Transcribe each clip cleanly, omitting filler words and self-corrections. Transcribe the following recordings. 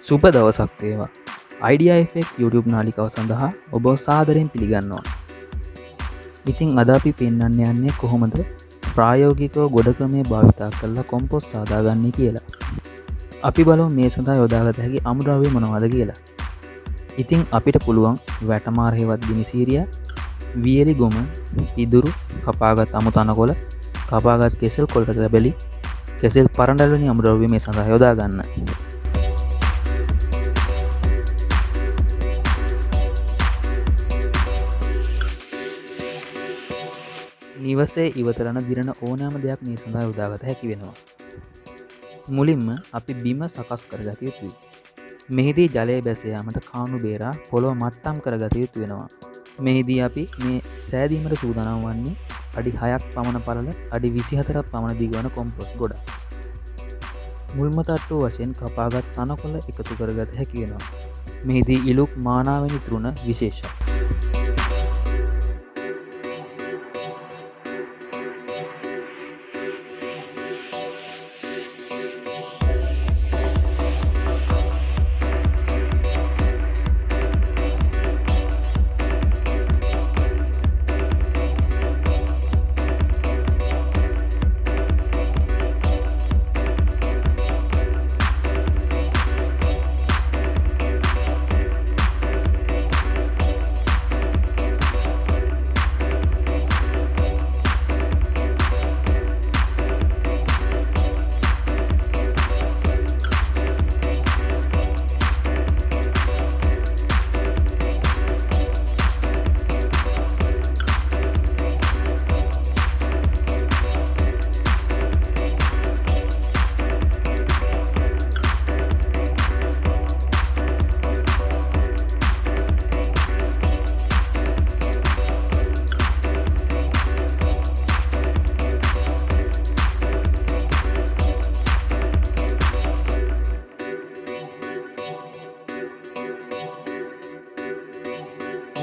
සුබ දවසක් වේවා. IDFX YouTube නාලිකාව සඳහා ඔබ සාදරයෙන් පිළිගන්නවා. ඉතින් අද අපි පෙන්වන්න යන්නේ කොහොමද ප්‍රායෝගිකව ගොඩ ක්‍රමය භාවිතා කරලා කොම්පොස්ට් සාදාගන්නේ කියලා. අපි බලමු මේ සඳහා යොදාගත හැකි අමුද්‍රව්‍ය මොනවද කියලා. ඉතින් අපිට පුළුවන් වැටමාර හේවත් දිනිසීරියා, වියලි ගොම, පිදුරු, කපාගත් අමු තනකොළ, කපාගත් කෙසෙල් කොළ ලැබලි, කෙසෙල් පරඬල් වැනි අමුද්‍රව්‍ය මේ සඳහා යොදා ගන්න. නිවසේ ඉවතරන දිරන ඕනෑම දෙයක් මේ සඳහා යොදාගත හැකි වෙනවා. මුලින්ම අපි බිම සකස් කරගත යුතුයි. මෙහිදී ජලය බැස යාමට කාණු බේරා පොළොව මට්ටම් කරගත යුතු වෙනවා. මෙහිදී අපි මේ සෑදීමට සූදානම් වන්නේ අඩි 6ක් පමණ පළල, අඩි 24ක් පමණ දිග වන කොම්පොස්ට් ගොඩක්. මුල්ම තට්ටුව වශයෙන් කපාගත් තනකොළ එකතු කරගත හැකි වෙනවා. මෙහිදී ඉලුක් මානා වැනි තෘණ විශේෂයි.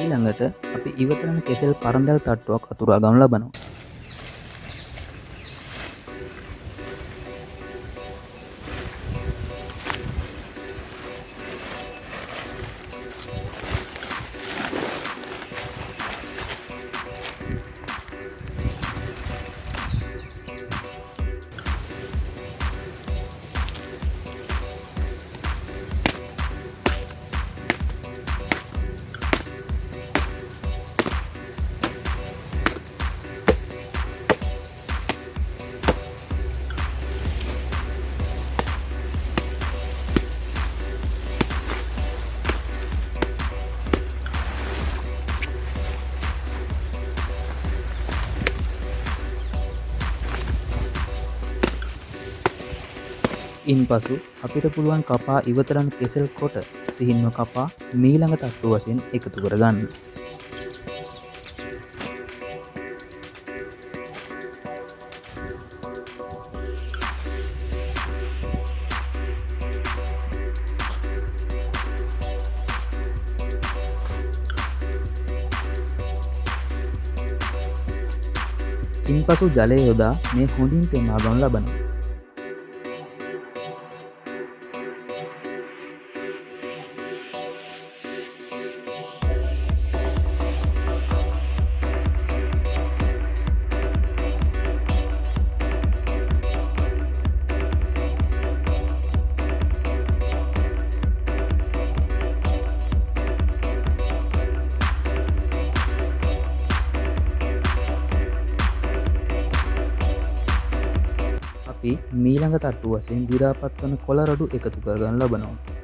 ඊළඟට අපි ඉවතරන කෙසෙල් පරඬල් තට්ටුවක් අතුරා ගනු ලබනවා. ඉන්පසු අපිට පුළුවන් කපා ඉවතරන කෙසෙල් කොට සිහින්ව කපා මීළඟ තට්ටුව වශයෙන් එකතු කරගන්න. ඉන්පසු ජලය යොදා මේ හොඳින් තෙමා ගනු ලබනවා. මීළඟ තට්ටුව වශයෙන් දිරාපත් වන කොළ රඩු එකතු කරගන්න ලබනවා.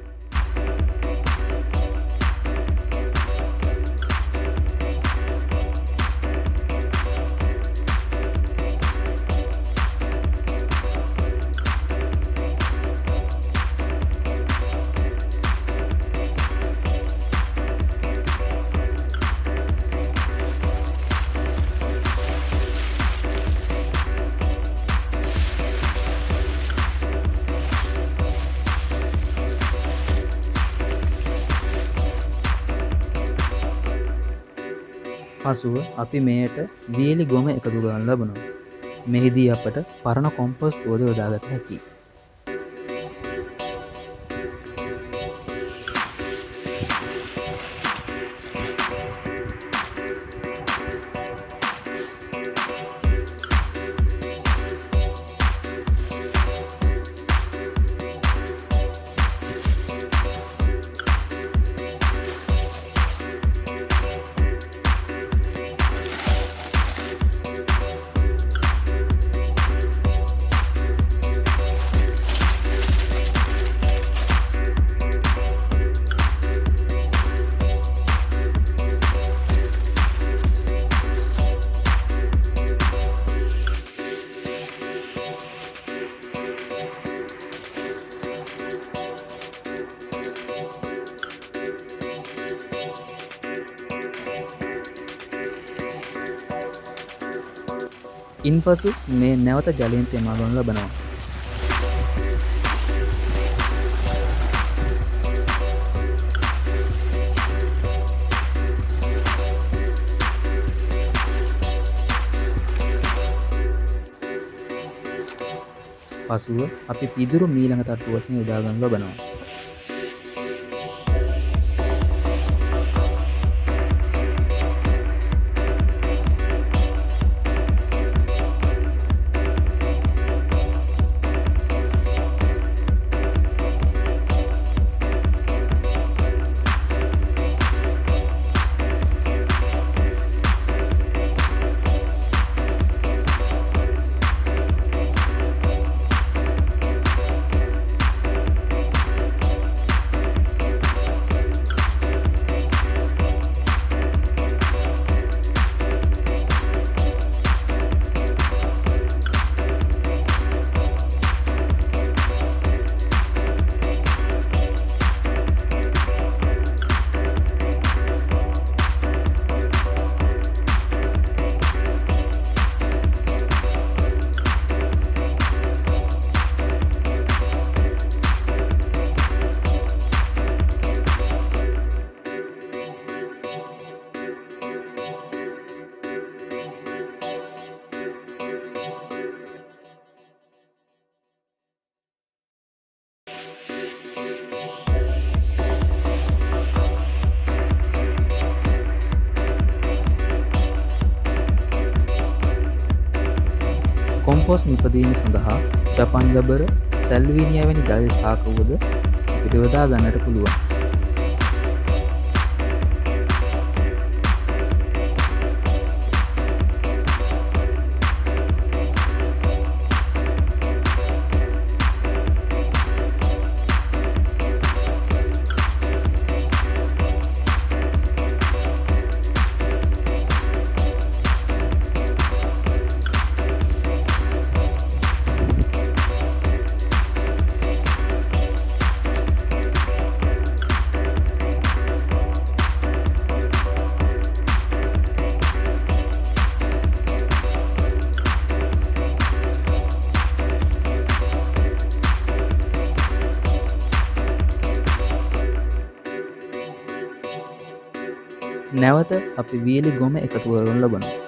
පසුව අපි මෙයට වියලි ගොම එකතු කරන්න ලබනවා. මෙහිදී අපට පරණ කොම්පොස්ට් වල යොදාගත හැකියි. ඉන්පසු මේ නැවත ජලයෙන් තෙමා ගනු ලබනවා. පසුව අපි පිදුරු මීළඟ තට්ටු වශයෙන් යොදා ගනු ලබනවා. කොම්පෝස්ට් නිපදවීම සඳහා ජපන් ජබර, සැල්වීනියා වැනි ජල ශාක වුවද අපිට යොදා ගන්නට පුළුවන්. නැවත අපි වියලි ගොම එකතු කරනු ලබනවා.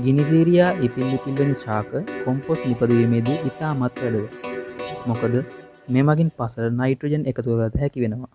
ගිනිසීරියා ඉපිල්ලිපිල්වැනි ශාක කොම්පෝස්ට් නිපදවීමේදී ඉතාමත් වැදගත්. මොකද මෙමගින් පසල නයිට්‍රජන් එකතු කරගත හැකි වෙනවා.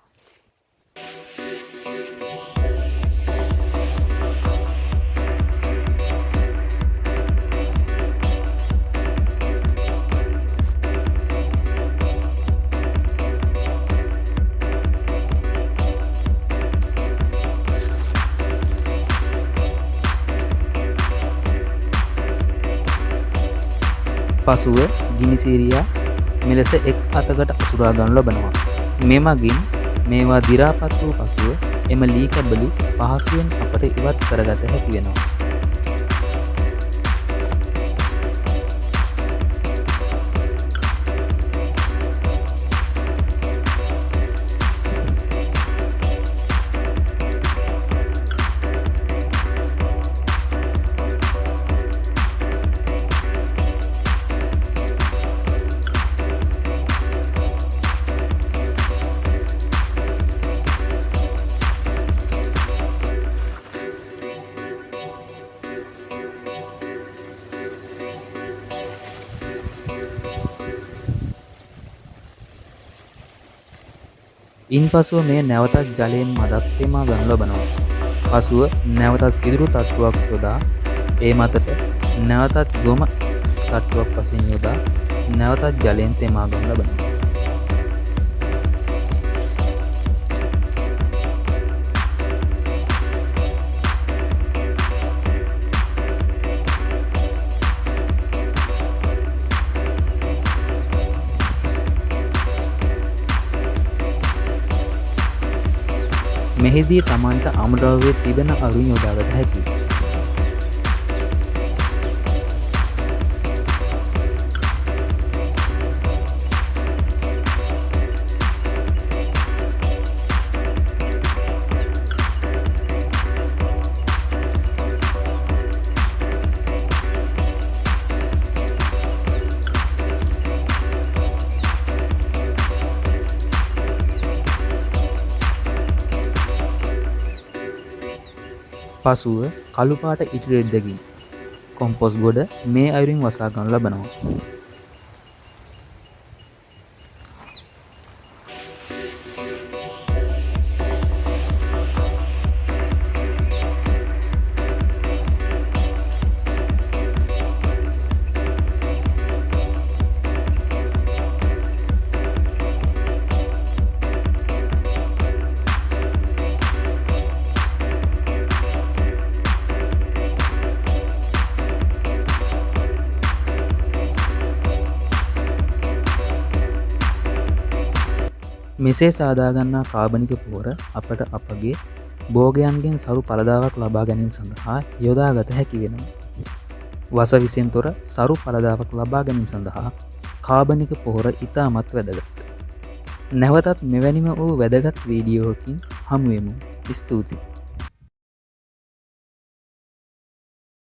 පසුව ගිනිසීරියා මෙලෙස එක් අතකට අසුරා ගනු ලබනවා. මෙමගින් මේවා දිරාපත් වූ පසුව එම ලී කැබලි පහසුවෙන් අපට ඉවත් කරගත හැකි වෙනවා. ඉන් පසුව මේ නැවතත් ජලයෙන් මදක් තෙමා ගනු ලබනවා. පසුව නැවතත් පිදුරු තට්ටුවක් යොදා ඒ මතට නැවතත් ගොම තට්ටුවක් වශයෙන් යොදා නැවතත් ජලයෙන් තෙමා ගනු ලබනවා. මෙහිදී තමන්ට අමුද්‍රව්‍ය තිබෙන අරුන් යොදාගත හැකියි. පසුව කළුපාට ඉටිරෙද්දකින් කොම්පොස් ගොඩ මේ අයුරින් වසා ගනු ලබනවා. මෙසේ සාදාගන්නා කාබනික පොහොර අපට අපගේ භෝගයන්ගෙන් සරු පලදාවක් ලබා ගැනීම සඳහා යොදාගත හැකි වෙනවා. වස විසෙන් තොර සරු පලදාවක් ලබා ගැනීම සඳහා කාබනික පොහොර ඉතාමත් වැදගත්. නැවතත් මෙවැනිම වූ වැදගත් වීඩියෝකින් හමුවෙමු. ස්තුතියි.